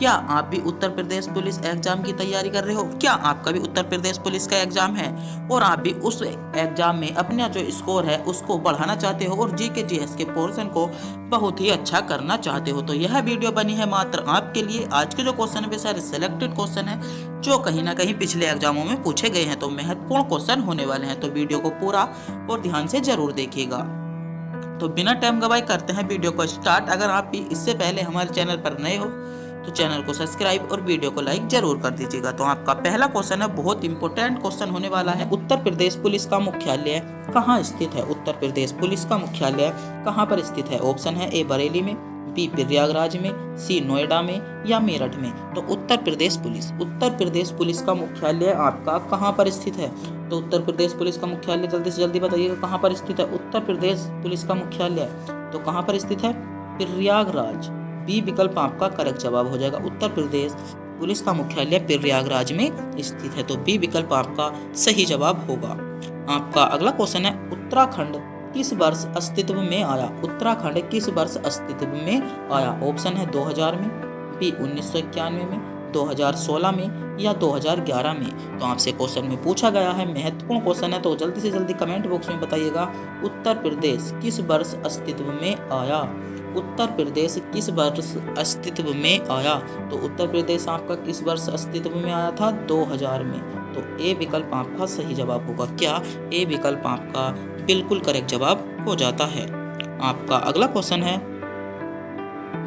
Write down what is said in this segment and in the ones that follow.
क्या आप भी उत्तर प्रदेश पुलिस एग्जाम की तैयारी कर रहे हो? क्या आपका भी उत्तर प्रदेश पुलिस का एग्जाम है और आप भी उस एग्जाम में अपना जो स्कोर है उसको बढ़ाना चाहते हो और जीके जीएस के पोर्शन को बहुत ही अच्छा करना चाहते हो, तो यह वीडियो बनी है मात्र आपके लिए। आज के जो क्वेश्चन है सारे सिलेक्टेड क्वेश्चन है जो कहीं ना कहीं पिछले एग्जामों में पूछे गए हैं, तो महत्वपूर्ण क्वेश्चन होने वाले हैं, तो वीडियो को पूरा और ध्यान से जरूर देखिएगा। तो बिना टाइम गवाए करते हैं वीडियो को स्टार्ट। अगर आप भी इससे पहले हमारे चैनल पर नए हो तो चैनल को सब्सक्राइब और वीडियो को लाइक जरूर कर दीजिएगा। तो आपका पहला क्वेश्चन है, बहुत इंपॉर्टेंट क्वेश्चन होने वाला है। उत्तर प्रदेश पुलिस का मुख्यालय कहाँ स्थित है? उत्तर प्रदेश पुलिस का मुख्यालय कहाँ पर स्थित है? ऑप्शन है ए बरेली में, बी प्रयागराज में, सी नोएडा में या मेरठ में। तो उत्तर प्रदेश पुलिस का मुख्यालय आपका कहाँ पर स्थित है? तो उत्तर प्रदेश पुलिस का मुख्यालय जल्दी से जल्दी बताइएगा कहाँ पर स्थित है। उत्तर प्रदेश पुलिस का मुख्यालय तो कहाँ पर स्थित है? प्रयागराज। बी विकल्प आपका करेक्ट जवाब हो जाएगा। उत्तर प्रदेश पुलिस का मुख्यालय प्रयागराज में स्थित है, तो बी विकल्प आपका सही जवाब होगा। आपका अगला क्वेश्चन है, उत्तराखंड किस वर्ष अस्तित्व में आया? उत्तराखंड किस वर्ष अस्तित्व में आया? ऑप्शन है 2000 में, बी 1991 में, 2016 में या 2011 में। तो आपसे क्वेश्चन में पूछा गया है, महत्वपूर्ण क्वेश्चन है, तो जल्दी से जल्दी कमेंट बॉक्स में बताइएगा उत्तर प्रदेश किस वर्ष अस्तित्व में आया? उत्तर प्रदेश किस वर्ष अस्तित्व में आया? तो उत्तर प्रदेश आपका किस वर्ष अस्तित्व में आया था? 2000 में। तो ए विकल्प आपका सही जवाब होगा। क्या ए विकल्प आपका बिल्कुल करेक्ट जवाब हो जाता है। आपका अगला क्वेश्चन है,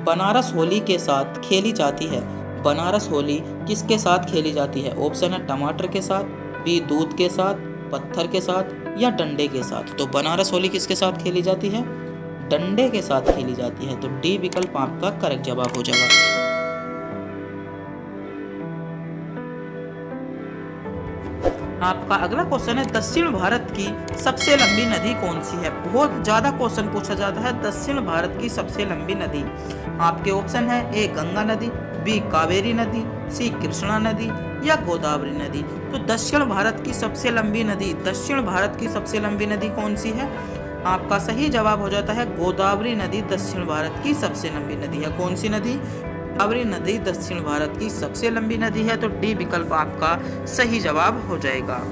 बनारस होली के साथ खेली जाती है। बनारस होली किसके साथ खेली जाती है? ऑप्शन है टमाटर के साथ, बी दूध के साथ, पत्थर के साथ या डंडे के साथ। तो बनारस होली किसके साथ खेली जाती है? डंडे के साथ खेली जाती है, तो डी विकल्प आपका करेक्ट जवाब हो जाएगा। आपका अगला क्वेश्चन है, दक्षिण भारत की सबसे लंबी नदी कौन सी है? बहुत ज्यादा क्वेश्चन पूछा जाता है, दक्षिण भारत की सबसे लंबी नदी। आपके ऑप्शन है ए गंगा नदी, बी कावेरी नदी, सी कृष्णा नदी या गोदावरी नदी। तो दक्षिण भारत की सबसे लंबी नदी, दक्षिण भारत की सबसे लंबी नदी कौन सी है? आपका सही जवाब हो जाता है गोदावरी नदी दक्षिण भारत की सबसे लंबी नदी है। कौन सी नदी? गोदावरी नदी दक्षिण भारत की सबसे लंबी नदी है, तो डी विकल्प आपका सही जवाब हो जाएगा।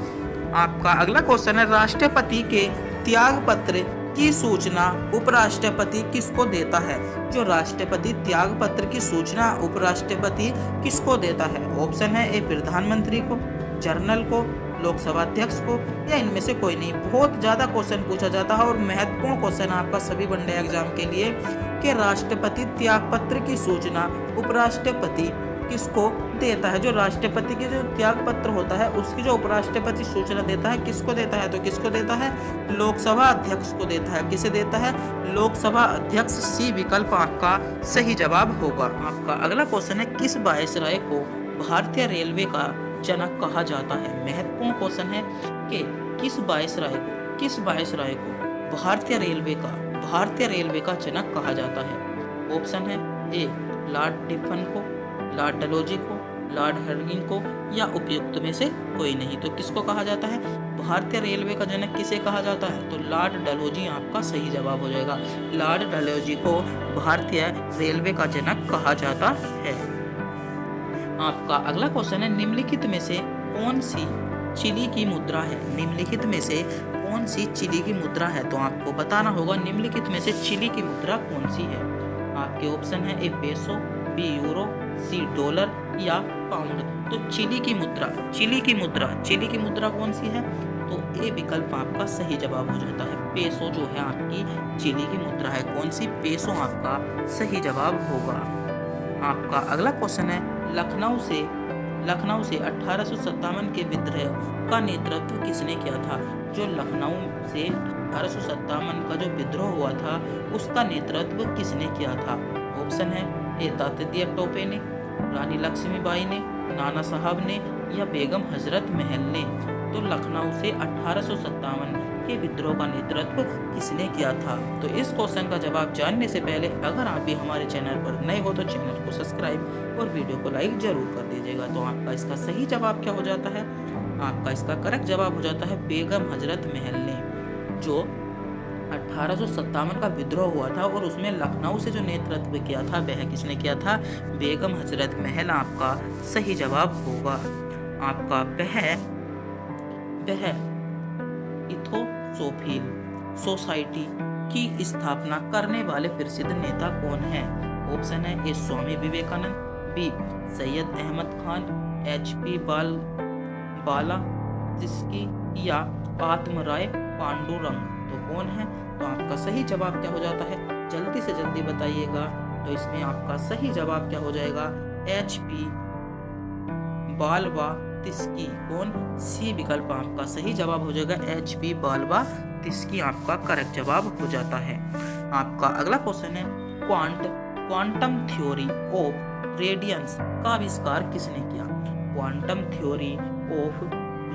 आपका अगला क्वेश्चन है, राष्ट्रपति के त्याग पत्र की सूचना उपराष्ट्रपति किसको देता है? जो राष्ट्रपति त्याग पत्र की सूचना उपराष्ट्रपति किसको देता है? ऑप्शन है ए प्रधानमंत्री को, जनरल को, लोकसभा अध्यक्ष को या इनमें से कोई नहीं। बहुत ज्यादा क्वेश्चन पूछा जाता है और महत्वपूर्ण क्वेश्चन आपका सभी वनडे एग्जाम के लिए कि राष्ट्रपति त्याग पत्र की सूचना उपराष्ट्रपति किसको देता है? जो राष्ट्रपति की जो त्याग पत्र होता है उसकी जो उपराष्ट्रपति सूचना देता है किसको देता है? तो किसको देता है? लोकसभा अध्यक्ष को देता है। किसे देता है? लोकसभा अध्यक्ष। सी विकल्प आपका सही जवाब होगा। आपका अगला क्वेश्चन है, किस वायसराय को भारतीय रेलवे का जनक कहा जाता है? महत्वपूर्ण क्वेश्चन है कि किस वायसराय को भारतीय रेलवे का जनक कहा जाता है? ऑप्शन है ए लॉर्ड डिफन को, लॉर्ड डलहौजी को, लॉर्ड हर्डिंग को या उपयुक्त में से कोई नहीं। तो किसको कहा जाता है? भारतीय रेलवे का जनक किसे कहा जाता है? तो लॉर्ड डलहौजी आपका सही जवाब हो जाएगा। लॉर्ड डलहौजी को भारतीय रेलवे का जनक कहा जाता है। आपका अगला क्वेश्चन है, निम्नलिखित में से कौन सी चिली की मुद्रा है? निम्नलिखित में से कौन सी चिली की मुद्रा है? तो आपको बताना होगा निम्नलिखित में से चिली की मुद्रा कौन सी है। आपके ऑप्शन है ए पेसो, बी यूरो, सी डॉलर या पाउंड। तो चिली की मुद्रा कौन सी है? तो ए विकल्प आपका सही जवाब हो जाता है। पेसो जो है आपकी चिली की मुद्रा है। कौन सी? पेसो आपका सही जवाब होगा। आपका अगला क्वेश्चन है, लखनऊ से 1857 के विद्रोह का नेतृत्व किसने किया था? जो लखनऊ से 1857 का जो विद्रोह हुआ था उसका नेतृत्व किसने किया था? ऑप्शन है ए तात्या टोपे ने, रानी लक्ष्मीबाई ने, नाना साहब ने या बेगम हजरत महल ने। तो लखनऊ से 1857 के विद्रोह का नेतृत्व किसने किया था? तो इस क्वेश्चन का जवाब जानने से पहले अगर आप भी हमारे चैनल पर नए हो तो चैनल को सब्सक्राइब और वीडियो को लाइक जरूर कर दीजिएगा। तो आपका इसका सही जवाब क्या हो जाता है? आपका इसका करेक्ट जवाब हो जाता है बेगम हजरत महल ने। जो 1857 का विद्रोह हुआ था और उसमें लखनऊ से जो नेतृत्व किया था वह किसने किया था? बेगम हजरत महल आपका सही जवाब होगा। आपका वह इथोसोफिल सोसाइटी की स्थापना करने वाले प्रसिद्ध नेता कौन है? ऑप्शन है ए स्वामी विवेकानंद, बी सैयद अहमद खान, HP बाला तिस्की या आत्मराय पांडुरंग। तो कौन है? तो आपका सही जवाब क्या हो जाता है? जल्दी से जल्दी बताइएगा। तो इसमें आपका सही जवाब क्या हो जाएगा? HP बालवा तिस्की। कौन? सी विकल्प आपका सही जवाब हो जाएगा। HP बालवा तिस्की आपका करेक्ट जवाब हो जाता है। आपका अगला क्वेश्चन है क्वांटम थ्योरी ऑफ रेडियंस का आविष्कार किसने किया? क्वांटम थ्योरी ऑफ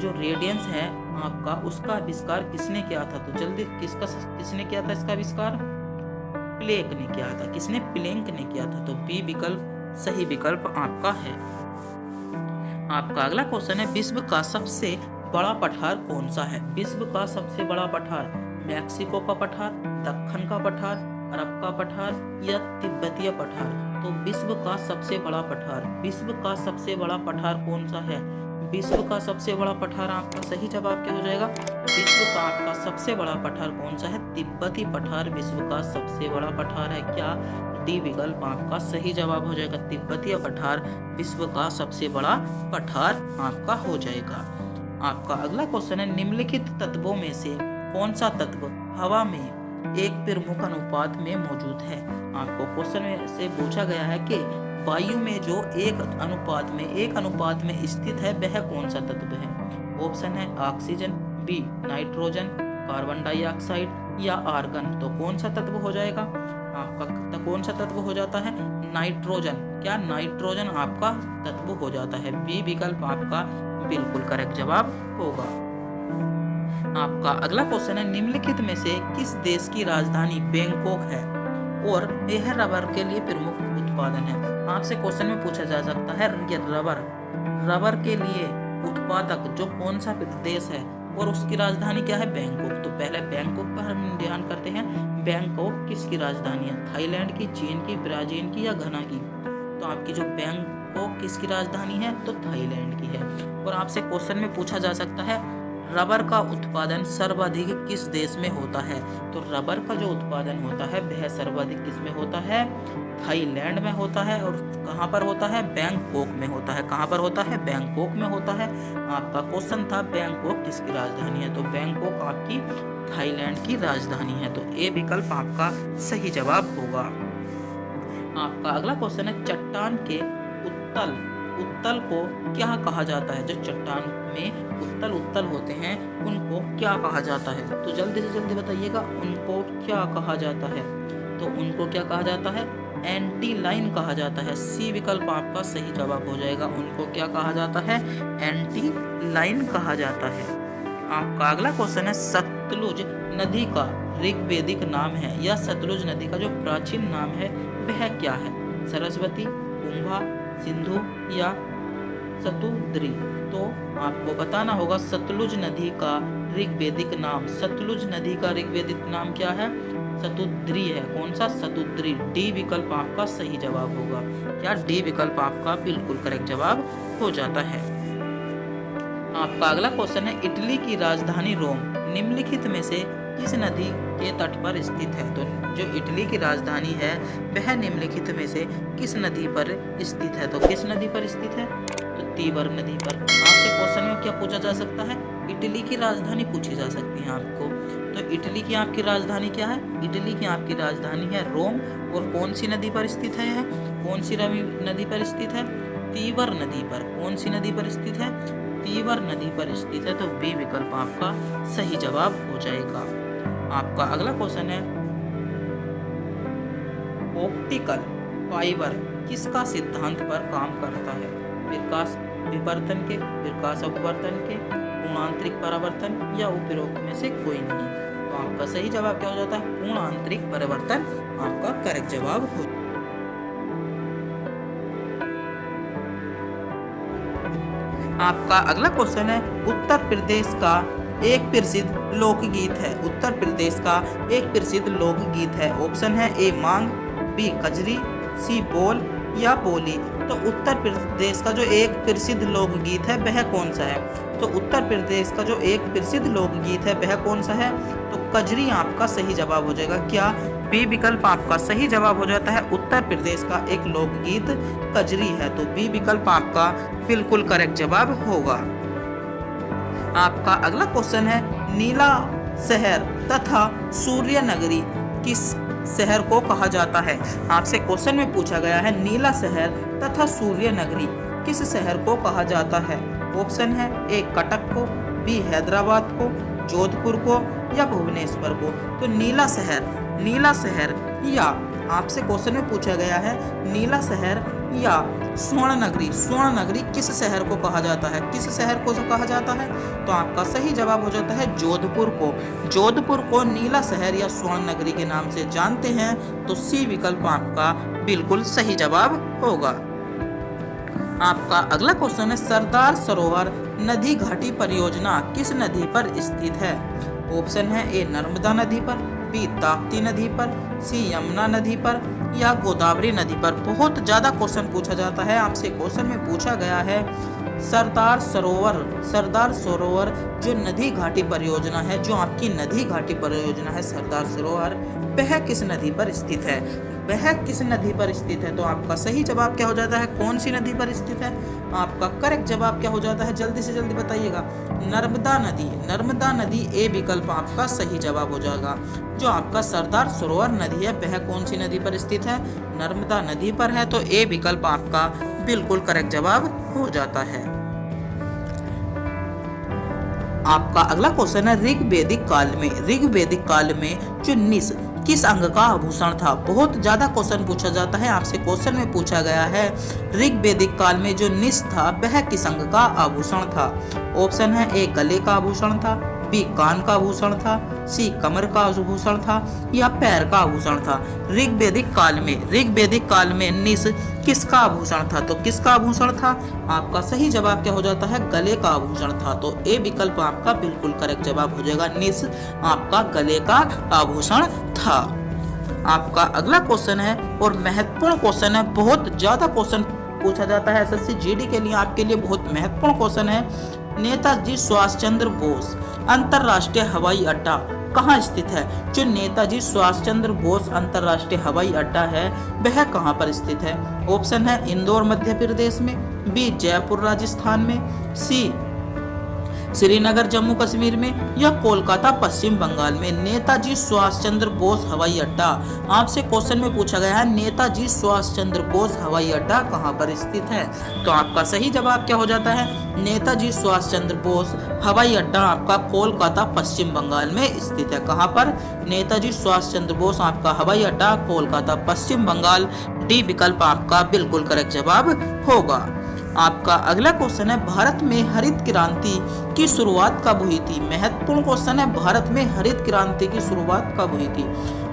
जो रेडियंस है आपका, उसका आविष्कार किसने किया था? तो जल्दी किसने किया था इसका आविष्कार? प्लैंक ने किया था। किसने? प्लैंक ने किया था। तो बी विकल्प सही विकल्प आपका है। आपका अगला क्वेश्चन है विश्व का सबसे बड़ा पठार कौन सा है? विश्व का सबसे बड़ा पठार मैक्सिको का पठार, दक्कन का पठार, अरब का पठार या तिब्बतीय पठार? तो विश्व का सबसे बड़ा पठार कौन सा है? विश्व का सबसे बड़ा पठार आपका सही जवाब क्या हो जाएगा? विश्व का आपका सबसे बड़ा पठार कौन सा है? तिब्बती पठार विश्व का सबसे बड़ा पठार है। क्या? डी विकल्प आपका सही जवाब हो जाएगा। तिब्बतीय पठार विश्व का सबसे बड़ा पठार आपका हो जाएगा। आपका अगला क्वेश्चन है निम्नलिखित तत्वों में से कौन सा तत्व हवा में एक प्रमुख अनुपात में मौजूद है? आपको क्वेश्चन में से पूछा गया है कि वायु में जो एक अनुपात में स्थित है वह कौन सा तत्व है? ऑप्शन है oxygen, B nitrogen, carbon dioxide या आर्गन। तो कौन सा तत्व हो जाएगा आपका? कौन सा तत्व हो जाता है? नाइट्रोजन। क्या? नाइट्रोजन आपका तत्व हो जाता है। बी विकल्प आपका बिल्कुल करेक्ट जवाब होगा। आपका अगला क्वेश्चन है निम्नलिखित में से किस देश की राजधानी बैंकॉक है और यह रबर के लिए प्रमुख उत्पादन है? आपसे क्वेश्चन में पूछा जा सकता है ये रबर के लिए उत्पादक जो कौन सा देश है और उसकी राजधानी क्या है? बैंकॉक। तो पहले बैंकॉक पर हम ध्यान करते हैं। बैंकॉक किसकी राजधानी है? थाईलैंड की, चीन की, ब्राजील की या घना की? तो आपकी जो बैंकॉक किसकी राजधानी है? तो थाईलैंड की है। और आपसे क्वेश्चन में पूछा जा सकता है रबर का उत्पादन सर्वाधिक किस देश में होता है? तो रबर का जो उत्पादन होता है वह सर्वाधिक किस में होता है? थाईलैंड में होता है। और कहाँ पर होता है? बैंकॉक में होता है। कहाँ पर होता है? बैंकॉक में होता है। आपका क्वेश्चन था बैंकॉक किसकी राजधानी है? तो बैंकॉक आपकी थाईलैंड की राजधानी है। तो ए विकल्प आपका सही जवाब होगा। आपका अगला क्वेश्चन है चट्टान के उत्तल को क्या कहा जाता है? जो चट्टान में उत्तल होते हैं उनको क्या कहा जाता है? तो जल्दी से जल्दी बताइएगा उनको क्या कहा जाता है? तो उनको क्या कहा जाता है? एंटी लाइन कहा जाता है। सी विकल्प आपका सही जवाब हो जाएगा। उनको क्या कहा जाता है? एंटी लाइन कहा जाता है। आपका अगला क्वेश्चन है सतलुज नदी का ऋग्वेदिक नाम है या सतलुज नदी का जो प्राचीन नाम है वह क्या है? सरस्वती, कुंभा, सिंधु या सतुद्री? तो आपको बताना होगा सतलुज नदी का ऋग्वेदिक नाम। सतलुज नदी का ऋग्वेदिक नाम क्या है? सतुद्री है। कौन सा? सतुद्री। डी विकल्प आपका सही जवाब होगा। क्या? डी विकल्प आपका बिल्कुल करेक्ट जवाब हो जाता है। आपका अगला क्वेश्चन है इटली की राजधानी रोम निम्नलिखित में से किस नदी के तट पर स्थित है? तो जो इटली की राजधानी है वह निम्नलिखित में से किस नदी पर स्थित है? तो किस नदी पर स्थित है? तो तीबर नदी पर। आपसे क्वेश्चन में क्या पूछा जा सकता है? इटली की राजधानी पूछी जा सकती है आपको। तो इटली की आपकी राजधानी क्या है? इटली की आपकी राजधानी है रोम। और कौन सी नदी पर स्थित है यह? कौन सी नदी पर स्थित है? तीबर नदी पर। कौन सी नदी पर स्थित है? तीबर नदी पर स्थित है। तो बी विकल्प आपका सही जवाब हो जाएगा। आपका अगला क्वेश्चन है ऑप्टिकल फाइबर किसका सिद्धांत पर काम करता है? विकास विवर्तन के, विकास अपवर्तन के, पूर्णांतरिक परावर्तन या उपरोक्त में से कोई नहीं? तो आपका सही जवाब क्या हो जाता है? पूर्णांतरिक परिवर्तन आपका करेक्ट जवाब हो। आपका अगला क्वेश्चन है उत्तर प्रदेश का एक प्रसिद्ध लोकगीत है? उत्तर प्रदेश का एक प्रसिद्ध लोकगीत है। ऑप्शन है ए मांग, बी कजरी, सी बोल या बोली। तो उत्तर प्रदेश का जो एक प्रसिद्ध लोकगीत है वह कौन सा है? तो उत्तर प्रदेश का जो एक प्रसिद्ध लोकगीत है वह कौन सा है? तो कजरी आपका सही जवाब हो जाएगा। क्या बी विकल्प आपका सही जवाब हो जाता है? उत्तर प्रदेश का एक लोकगीत कजरी है। तो बी विकल्प आपका बिल्कुल करेक्ट जवाब होगा। आपका अगला क्वेश्चन है, नीला शहर तथा सूर्य नगरी किस शहर को कहा जाता है? आपसे क्वेश्चन में पूछा गया है, नीला शहर तथा सूर्य नगरी किस शहर को कहा जाता है? ऑप्शन है ए कटक को, बी हैदराबाद को, जोधपुर को या भुवनेश्वर को। तो नीला शहर या आपसे क्वेश्चन में पूछा गया है, नीला शहर या स्वर्ण नगरी किस शहर को कहा जाता है? किस शहर को कहा जाता है? तो आपका सही जवाब हो जाता है जोधपुर को नीला शहर या स्वर्ण नगरी के नाम से जानते हैं। तो सी विकल्प आपका बिल्कुल सही जवाब होगा। आपका अगला क्वेश्चन है, सरदार सरोवर नदी घाटी परियोजना किस नदी पर स्थित है? ऑप्शन है ए नर्मदा नदी पर, बी ताप्ती नदी पर, सी यमुना नदी पर या गोदावरी नदी पर। बहुत ज़्यादा क्वेश्चन पूछा जाता है। आपसे क्वेश्चन में पूछा गया है, सरदार सरोवर जो नदी घाटी परियोजना है, जो आपकी नदी घाटी परियोजना है सरदार सरोवर, वह किस नदी पर स्थित है? वह किस नदी पर स्थित है? तो आपका सही जवाब क्या हो जाता है? कौन सी नदी पर स्थित है? आपका करेक्ट जवाब क्या हो जाता है? जल्दी से जल्दी बताइएगा। नर्मदा नदी ए विकल्प आपका सही जवाब हो जाएगा। जो आपका सरदार सरोवर नदी है वह कौन सी नदी पर स्थित है? नर्मदा नदी पर है। तो ए विकल्प आपका बिल्कुल करेक्ट जवाब हो जाता है। आपका अगला क्वेश्चन है, ऋग्वेदिक काल में जो निश किस अंग का आभूषण था? बहुत ज्यादा क्वेश्चन पूछा जाता है। आपसे क्वेश्चन में पूछा गया है, ऋग्वेदिक काल में जो निश था वह किस अंग का आभूषण था? ऑप्शन है ए गले का आभूषण था, बी कान का आभूषण था, सी कमर का आभूषण था या पैर का आभूषण था। ऋग्वेदिक काल में निश किसका आभूषण था? तो किसका आभूषण था? आपका सही जवाब क्या हो जाता है? गले का आभूषण था। तो ए विकल्प आपका बिल्कुल करेक्ट जवाब हो जाएगा। निश आपका गले का आभूषण था। आपका अगला क्वेश्चन है और महत्वपूर्ण क्वेश्चन है। बहुत ज्यादा क्वेश्चन पूछा जाता है एसएससी जीडी के लिए, आपके लिए बहुत महत्वपूर्ण क्वेश्चन है। नेताजी सुभाष चंद्र बोस अंतरराष्ट्रीय हवाई अड्डा कहाँ स्थित है? जो नेताजी सुभाष चंद्र बोस अंतरराष्ट्रीय हवाई अड्डा है वह कहाँ पर स्थित है? ऑप्शन है इंदौर मध्य प्रदेश में, बी जयपुर राजस्थान में, सी श्रीनगर जम्मू कश्मीर में या कोलकाता पश्चिम बंगाल में। नेताजी सुभाष चंद्र बोस हवाई अड्डा, आपसे क्वेश्चन में पूछा गया है, नेताजी सुभाष चंद्र बोस हवाई अड्डा कहाँ पर स्थित है? तो आपका सही जवाब क्या हो जाता है? नेताजी सुभाष चंद्र बोस हवाई अड्डा आपका कोलकाता पश्चिम बंगाल में स्थित है। कहाँ पर? नेताजी सुभाष चंद्र बोस आपका हवाई अड्डा कोलकाता पश्चिम बंगाल। डी विकल्प आपका बिल्कुल करेक्ट जवाब होगा। आपका अगला क्वेश्चन है, भारत में हरित क्रांति की शुरुआत कब हुई थी? महत्वपूर्ण क्वेश्चन है, भारत में हरित क्रांति की शुरुआत कब हुई थी?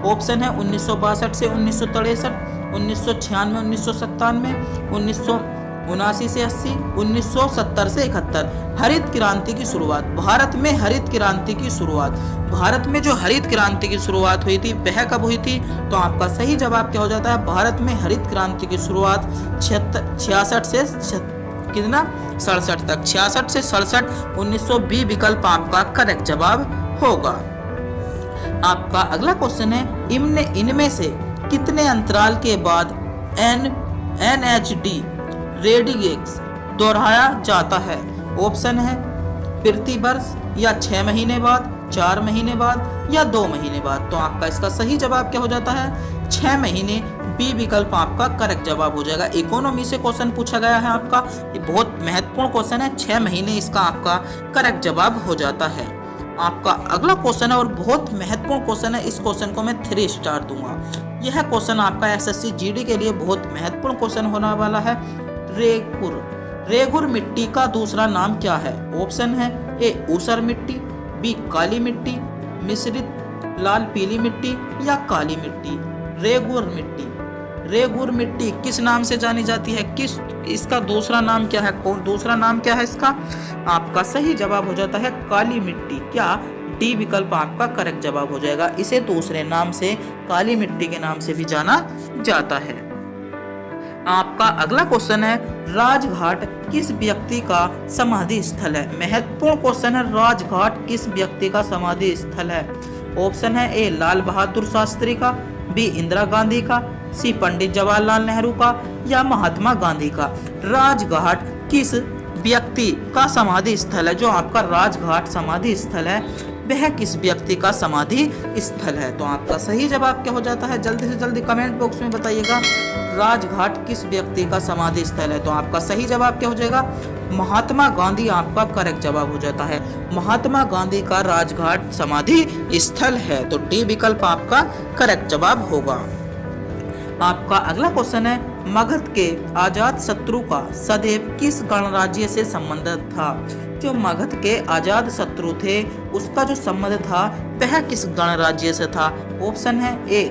ऑप्शन है 1962 से 1963, 1996 1997, 1979 से 80, 1970 से 71। हरित क्रांति की शुरुआत, भारत में हरित क्रांति की शुरुआत, भारत में जो हरित क्रांति की शुरुआत हुई थी वह कब हुई थी? तो आपका सही जवाब क्या हो जाता है? भारत में हरित क्रांति की शुरुआत 66 से कितना 67 तक, 66 से 67, 1920 विकल्प आपका करेक्ट जवाब होगा। आपका अगला क्वेश्चन है, इनमें से कितने अंतराल के बाद NHD रेडिएक्स दोहराया जाता है? ऑप्शन है प्रति वर्ष या 6 महीने बाद, 4 महीने बाद या 2 महीने बाद। तो आपका इसका सही जवाब क्या हो जाता है? 6 महीने। बी विकल्प आपका करेक्ट जवाब हो जाएगा। इकोनॉमी से क्वेश्चन पूछा गया है आपका, ये बहुत महत्वपूर्ण क्वेश्चन है। 6 महीने इसका आपका करेक्ट जवाब हो जाता है। आपका अगला क्वेश्चन है और बहुत महत्वपूर्ण क्वेश्चन है, इस क्वेश्चन को मैं 3 स्टार दूंगा। यह क्वेश्चन आपका एसएससी जीडी के लिए बहुत महत्वपूर्ण क्वेश्चन होने वाला है। रेगुर मिट्टी का दूसरा नाम क्या है? ऑप्शन है ए ऊसर मिट्टी, बी काली मिट्टी, मिश्रित लाल पीली मिट्टी या काली मिट्टी। रेगुर मिट्टी, रेगुर मिट्टी किस नाम से जानी जाती है? किस इसका दूसरा नाम क्या है? दूसरा नाम क्या है इसका? आपका सही जवाब हो जाता है काली मिट्टी। क्या? डी विकल्प आपका करेक्ट जवाब हो जाएगा। इसे दूसरे नाम से काली मिट्टी के नाम से भी जाना जाता है। आपका अगला क्वेश्चन है राजघाट किस व्यक्ति का समाधि स्थल है? महत्वपूर्ण क्वेश्चन है। राजघाट किस व्यक्ति का समाधि स्थल है? ऑप्शन है ए लाल बहादुर शास्त्री का, बी इंदिरा गांधी का, सी पंडित जवाहरलाल नेहरू का, या महात्मा गांधी का। राजघाट किस व्यक्ति का समाधि स्थल है? जो आपका राजघाट समाधि स्थल है वह किस व्यक्ति का समाधि स्थल है? तो आपका सही जवाब क्या हो जाता है? जल्दी से जल्दी कमेंट बॉक्स में बताइएगा। राजघाट किस व्यक्ति का समाधि स्थल है? तो आपका सही जवाब क्या हो जाएगा? महात्मा गांधी आपका करेक्ट जवाब हो जाता है। महात्मा गांधी का राजघाट समाधि स्थल है। तो डी विकल्प आपका करेक्ट जवाब होगा। आपका अगला क्वेश्चन है मगध के आजाद शत्रु का सदैव किस गणराज्य से संबंधित था? जो मगध के आजाद शत्रु थे उसका जो संबंध था वह किस गणराज्य से था? ऑप्शन है ए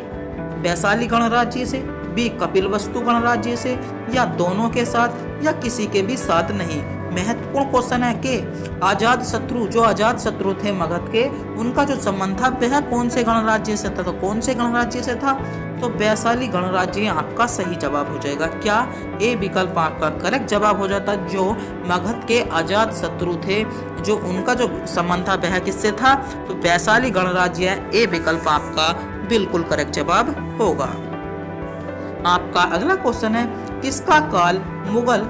वैशाली गणराज्य से, बी कपिलवस्तु गणराज्य से, या दोनों के साथ, या किसी के भी साथ नहीं। महत्वपूर्ण क्वेश्चन है कि आजाद शत्रु जो आजाद शत्रु थे मगध के उनका जो संबंध था वह कौन से गणराज्य से था? तो कौन से गणराज्य से था? तो वैशाली गणराज्य आपका सही जवाब हो जाएगा। क्या? ए विकल्प आपका करेक्ट जवाब हो जाता। जो मगध के आजाद शत्रु थे जो उनका जो संबंध था वह किससे था? तो वैशाली गणराज्य है। ए विकल्प आपका बिल्कुल करेक्ट जवाब होगा। आपका अगला क्वेश्चन है किसका काल मुगल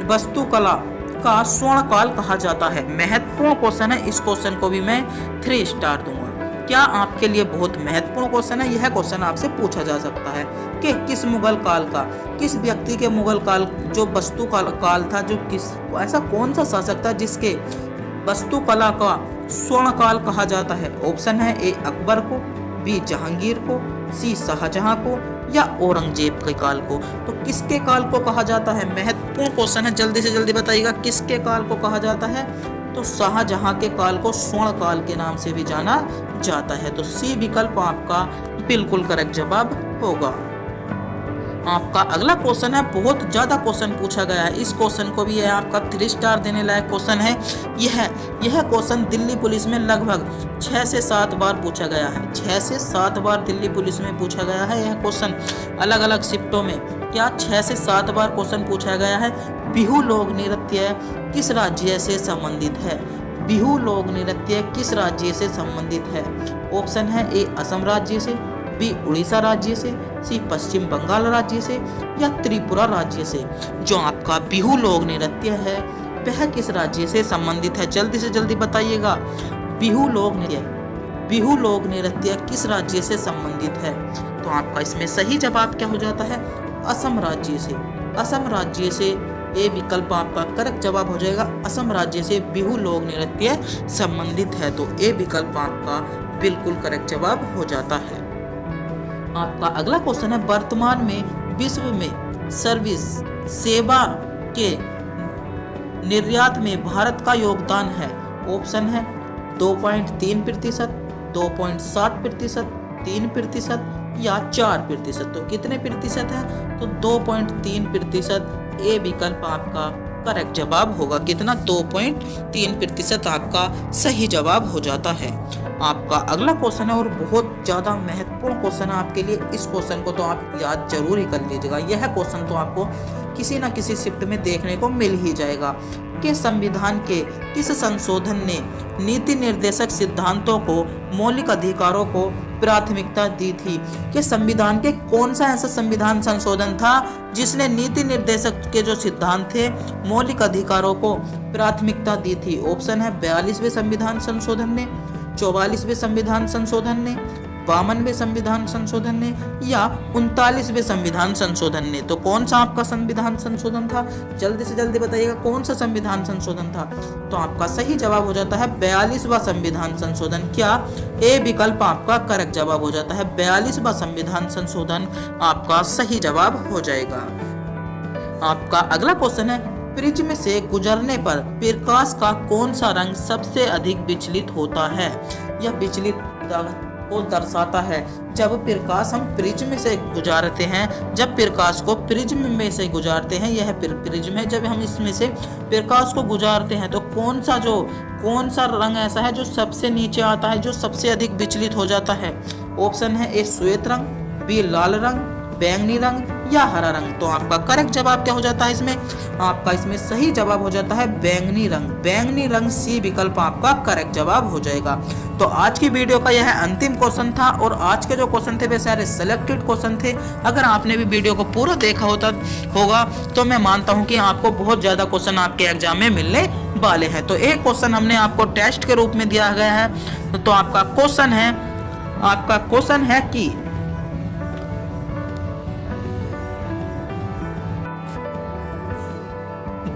वास्तुकला का स्वर्ण काल कहा जाता है? महत्वपूर्ण क्वेश्चन है। इस क्वेश्चन को भी मैं 3 स्टार दूंगा। क्या आपके लिए बहुत महत्वपूर्ण क्वेश्चन है। यह क्वेश्चन आपसे पूछा जा सकता है कि किस मुगल काल का, किस व्यक्ति के मुगल काल जो काल था, जो किस ऐसा कौन सा शासक था जिसके वास्तुकला का स्वर्ण काल कहा जाता है? ऑप्शन है ए अकबर को, बी जहांगीर को, सी शाहजहां को, या औरंगजेब के काल को। तो किसके काल को कहा जाता है? महत्वपूर्ण क्वेश्चन है। जल्दी से जल्दी बताइएगा किसके काल को कहा जाता है? तो शाहजहां के काल को स्वर्ण काल के नाम से भी जाना जाता है। तो सी विकल्प आपका बिल्कुल करेक्ट जवाब होगा। आपका अगला क्वेश्चन है बहुत ज्यादा क्वेश्चन पूछा गया है। इस क्वेश्चन को भी है आपका 3 स्टार देने लायक क्वेश्चन है। यह क्वेश्चन दिल्ली पुलिस में लगभग 6 से 7 बार पूछा गया है। 6 से 7 बार दिल्ली पुलिस में पूछा गया है। यह क्वेश्चन अलग अलग शिफ्टों में क्या 6 से 7 बार क्वेश्चन पूछा गया है। बिहू लोक नृत्य किस राज्य से संबंधित है? बिहू लोक नृत्य किस राज्य से संबंधित है? ऑप्शन है ए असम राज्य से, बी उड़ीसा राज्य से, सी पश्चिम बंगाल राज्य से, या त्रिपुरा राज्य से। जो आपका बिहू लोक नृत्य है वह किस राज्य से संबंधित है? जल्दी से जल्दी बताइएगा। बिहू लोक नृत्य किस राज्य से संबंधित है? तो आपका इसमें सही जवाब क्या हो जाता है? असम राज्य से। असम राज्य से ए विकल्प आपका करेक्ट जवाब हो जाएगा। असम राज्य से बिहू लोक नृत्य संबंधित है। तो ए विकल्प आपका बिल्कुल करेक्ट जवाब हो जाता है। आपका अगला क्वेश्चन है वर्तमान में विश्व में सर्विस सेवा के निर्यात में भारत का योगदान है। ऑप्शन है 2.3%, 2.7%, 3% या 4%। तो कितने प्रतिशत है? तो 2.3%। ए विकल्प आपका करेक्ट जवाब होगा। कितना? 2.3% आपका सही जवाब हो जाता है। आपका अगला क्वेश्चन है और बहुत ज़्यादा महत्वपूर्ण क्वेश्चन है आपके लिए। इस क्वेश्चन को तो आप याद जरूर ही कर लीजिएगा। यह क्वेश्चन तो आपको किसी न किसी शिफ्ट में देखने को मिल ही जाएगा कि संविधान के किस संशोधन ने नीति निर्देशक सिद्धांतों को मौलिक अधिकारों को प्राथमिकता दी थी? कि संविधान के कौन सा ऐसा संविधान संशोधन था जिसने नीति निर्देशक के जो सिद्धांत थे मौलिक अधिकारों को प्राथमिकता दी थी? ऑप्शन है 42वें संविधान संशोधन ने, 44वें संविधान संशोधन ने, 52वें संविधान संशोधन ने, या 39वें संविधान संशोधन ने। तो कौन सा आपका संविधान संशोधन था? जल्दी से जल्दी बताइएगा कौन सा संविधान संशोधन था? तो आपका सही जवाब हो जाता है 42वां संविधान संशोधन। क्या? ए विकल्प आपका करेक्ट जवाब हो जाता है। 42वां संविधान संशोधन आपका सही जवाब हो जाएगा। आपका अगला क्वेश्चन है प्रिज्म से गुजरने पर प्रकाश का कौन सा रंग सबसे अधिक विचलित होता है? यह विचलित को दर्शाता है। जब प्रकाश हम प्रिज्म से गुजारते हैं, जब प्रकाश को प्रिज्म में से गुजारते हैं, यह प्रिज्म है, जब हम इसमें से प्रकाश को गुजारते हैं तो कौन सा रंग ऐसा है जो सबसे नीचे आता है, जो सबसे अधिक विचलित हो जाता है? ऑप्शन है ए श्वेत रंग, बी लाल रंग, बैंगनी रंग या हरा रंग। तो आपका करेक्ट जवाब क्या हो जाता है इसमें? आपका इसमें सही जवाब हो जाता है बैंगनी रंग। बैंगनी रंग सी विकल्प आपका करेक्ट जवाब हो जाएगा। तो आज की वीडियो का यह अंतिम क्वेश्चन था और आज के जो क्वेश्चन थे वे सारे सिलेक्टेड क्वेश्चन थे। अगर आपने भी वीडियो को पूरा देखा होगा तो मैं मानता हूं कि आपको बहुत ज्यादा क्वेश्चन आपके एग्जाम में मिलने वाले हैं। तो एक क्वेश्चन हमने आपको टेस्ट के रूप में दिया गया है। तो आपका क्वेश्चन है कि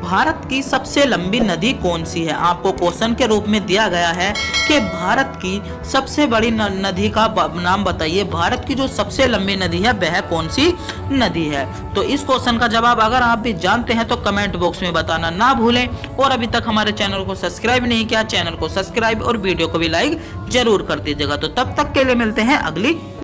भारत की सबसे लंबी नदी कौन सी है? आपको क्वेश्चन के रूप में दिया गया है कि भारत की सबसे बड़ी नदी का नाम बताइए। भारत की जो सबसे लंबी नदी है वह कौन सी नदी है? तो इस क्वेश्चन का जवाब अगर आप भी जानते हैं तो कमेंट बॉक्स में बताना ना भूलें। और अभी तक हमारे चैनल को सब्सक्राइब नहीं किया, चैनल को सब्सक्राइब और वीडियो को भी लाइक जरूर कर दीजिएगा। तो तब तक के लिए मिलते हैं अगली